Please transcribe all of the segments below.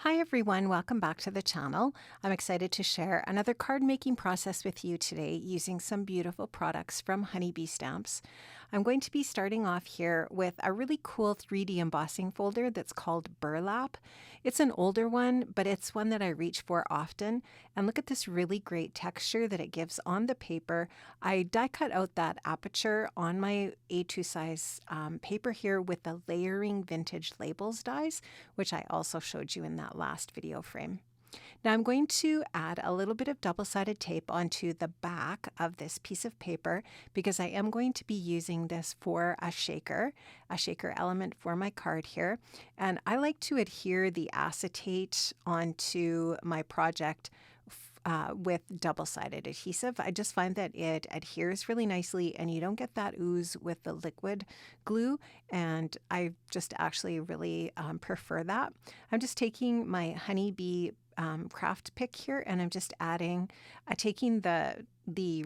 Hi everyone, welcome back to the channel. I'm excited to share another card making process with you today using some beautiful products from Honeybee Stamps. I'm going to be starting off here with a really cool 3D embossing folder that's called Burlap. It's an older one, but it's one that I reach for often. And look at this really great texture that it gives on the paper. I die cut out that aperture on my A2 size paper here with the layering vintage labels dies, which I also showed you in that last video frame. Now I'm going to add a little bit of double-sided tape onto the back of this piece of paper because I am going to be using this for a shaker element for my card here. And I like to adhere the acetate onto my project with double-sided adhesive. I just find that it adheres really nicely and you don't get that ooze with the liquid glue, and I just actually really prefer that. I'm just taking my Honeybee craft pick here and I'm just taking the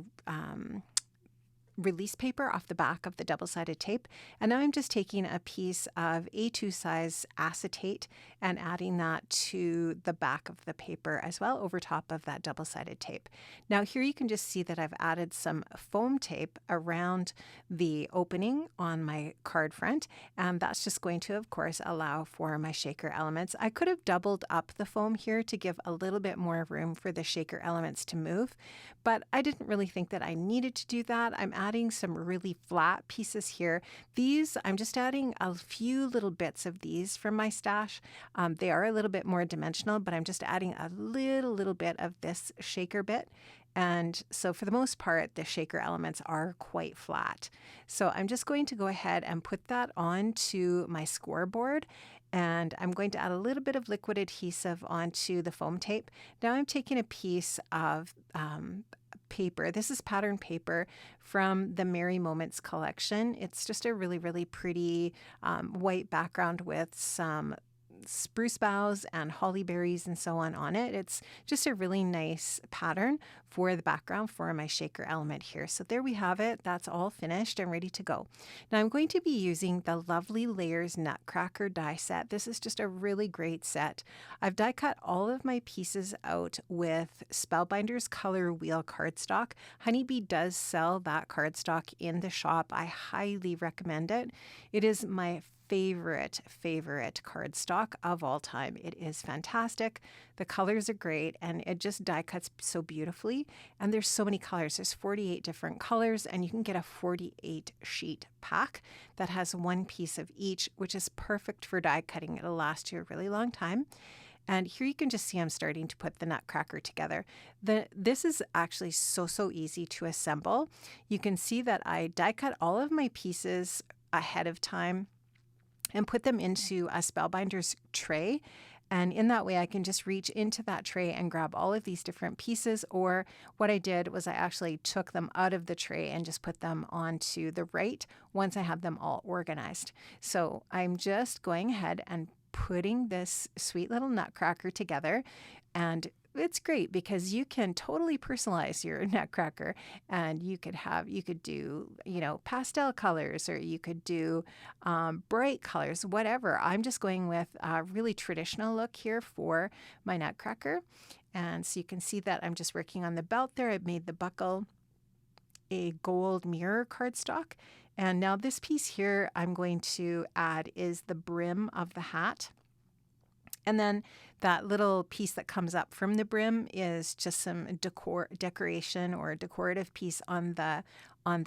release paper off the back of the double-sided tape, and now I'm just taking a piece of A2 size acetate and adding that to the back of the paper as well over top of that double-sided tape. Now here you can just see that I've added some foam tape around the opening on my card front, and that's just going to of course allow for my shaker elements. I could have doubled up the foam here to give a little bit more room for the shaker elements to move, but I didn't really think that I needed to do that. I'm adding some really flat pieces here. These, I'm just adding a few little bits of these from my stash. They are a little bit more dimensional, but I'm just adding a little bit of this shaker bit. And so for the most part, the shaker elements are quite flat. So I'm just going to go ahead and put that onto my scoreboard, and I'm going to add a little bit of liquid adhesive onto the foam tape. Now I'm taking a piece of paper. This is pattern paper from the Merry Moments collection. It's just a really pretty white background with some spruce boughs and holly berries and so on it. It's just a really nice pattern for the background for my shaker element here. So there we have it. That's all finished and ready to go. Now I'm going to be using the Lovely Layers Nutcracker die set. This is just a really great set. I've die cut all of my pieces out with Spellbinders Colorwheel cardstock. Honeybee does sell that cardstock in the shop. I highly recommend it. It is my favorite cardstock of all time. It is fantastic. The colors are great and it just die cuts so beautifully. And there's so many colors. There's 48 different colors, and you can get a 48 sheet pack that has one piece of each, which is perfect for die cutting. It'll last you a really long time. And here you can just see I'm starting to put the Nutcracker together. This is actually so easy to assemble. You can see that I die cut all of my pieces ahead of time and put them into a Spellbinders tray. And in that way, I can just reach into that tray and grab all of these different pieces. Or what I did was I actually took them out of the tray and just put them onto the right once I have them all organized. So I'm just going ahead and putting this sweet little Nutcracker together, and it's great because you can totally personalize your Nutcracker, and you could do, pastel colors, or you could do bright colors, whatever. I'm just going with a really traditional look here for my Nutcracker. And so you can see that I'm just working on the belt there. I've made the buckle a gold mirror cardstock. And now this piece here I'm going to add is the brim of the hat. And then that little piece that comes up from the brim is just some decoration or decorative piece on the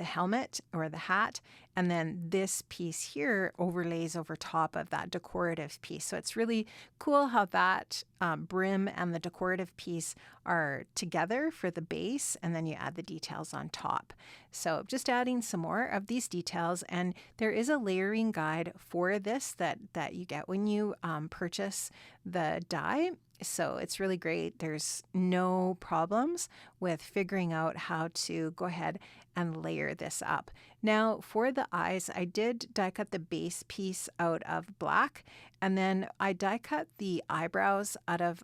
helmet or the hat. And then this piece here overlays over top of that decorative piece. So it's really cool how that brim and the decorative piece are together for the base, and then you add the details on top. So just adding some more of these details, and there is a layering guide for this that you get when you purchase the die. So it's really great. There's no problems with figuring out how to go ahead and layer this up. Now for the eyes, I did die cut the base piece out of black, and then I die cut the eyebrows out of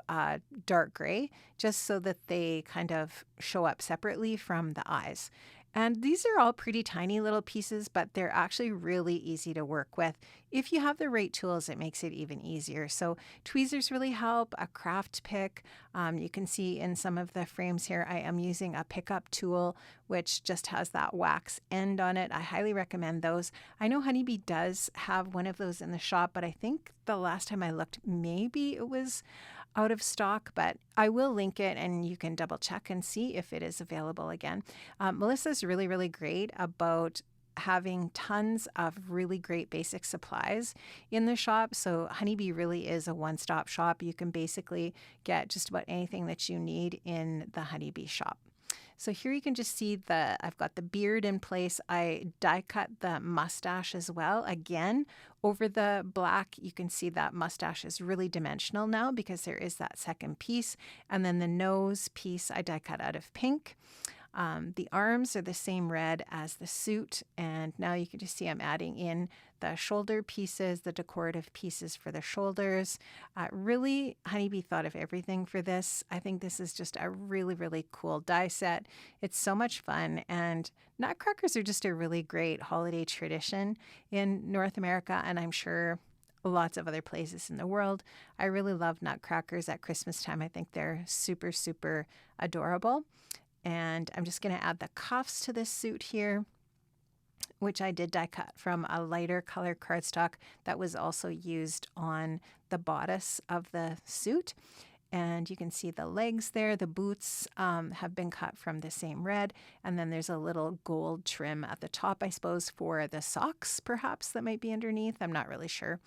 dark gray just so that they kind of show up separately from the eyes. And these are all pretty tiny little pieces, but they're actually really easy to work with. If you have the right tools, it makes it even easier. So tweezers really help, a craft pick. You can see in some of the frames here, I am using a pickup tool, which just has that wax end on it. I highly recommend those. I know Honeybee does have one of those in the shop, but I think the last time I looked, maybe it was out of stock, but I will link it and you can double check and see if it is available again. Melissa's really, really great about having tons of really great basic supplies in the shop. So Honeybee really is a one-stop shop. You can basically get just about anything that you need in the Honeybee shop. So here you can just see I've got the beard in place. I die cut the mustache as well. Again, over the black, you can see that mustache is really dimensional now because there is that second piece. And then the nose piece I die cut out of pink. The arms are the same red as the suit, and now you can just see I'm adding in the shoulder pieces, the decorative pieces for the shoulders. Really, Honeybee thought of everything for this. I think this is just a really, really cool die set. It's so much fun, and nutcrackers are just a really great holiday tradition in North America, and I'm sure lots of other places in the world. I really love nutcrackers at Christmas time. I think they're super, super adorable. And I'm just going to add the cuffs to this suit here, which I did die cut from a lighter color cardstock that was also used on the bodice of the suit. And you can see the legs there. The boots have been cut from the same red. And then there's a little gold trim at the top, I suppose, for the socks, perhaps, that might be underneath. I'm not really sure.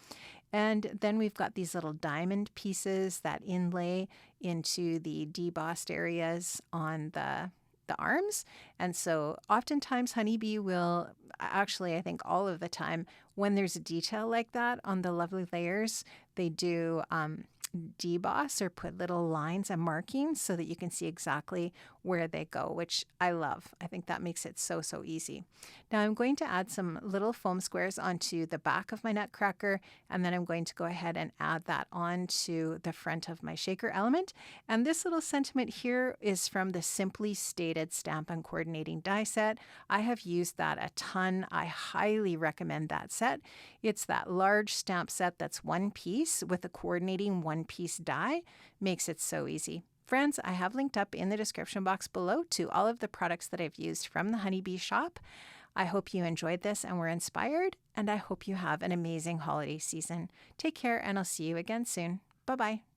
And then we've got these little diamond pieces that inlay into the debossed areas on the arms. And so oftentimes Honeybee will, actually I think all of the time, when there's a detail like that on the lovely layers, they do deboss or put little lines and markings so that you can see exactly where they go, which I love. I think that makes it so, so easy. Now I'm going to add some little foam squares onto the back of my nutcracker, and then I'm going to go ahead and add that onto the front of my shaker element. And this little sentiment here is from the Simply Stated Stamp and Coordinating die set. I have used that a ton. I highly recommend that set. It's that large stamp set that's one piece with a coordinating one-piece die. Makes it so easy. Friends, I have linked up in the description box below to all of the products that I've used from the Honeybee shop. I hope you enjoyed this and were inspired, and I hope you have an amazing holiday season. Take care, and I'll see you again soon. Bye-bye.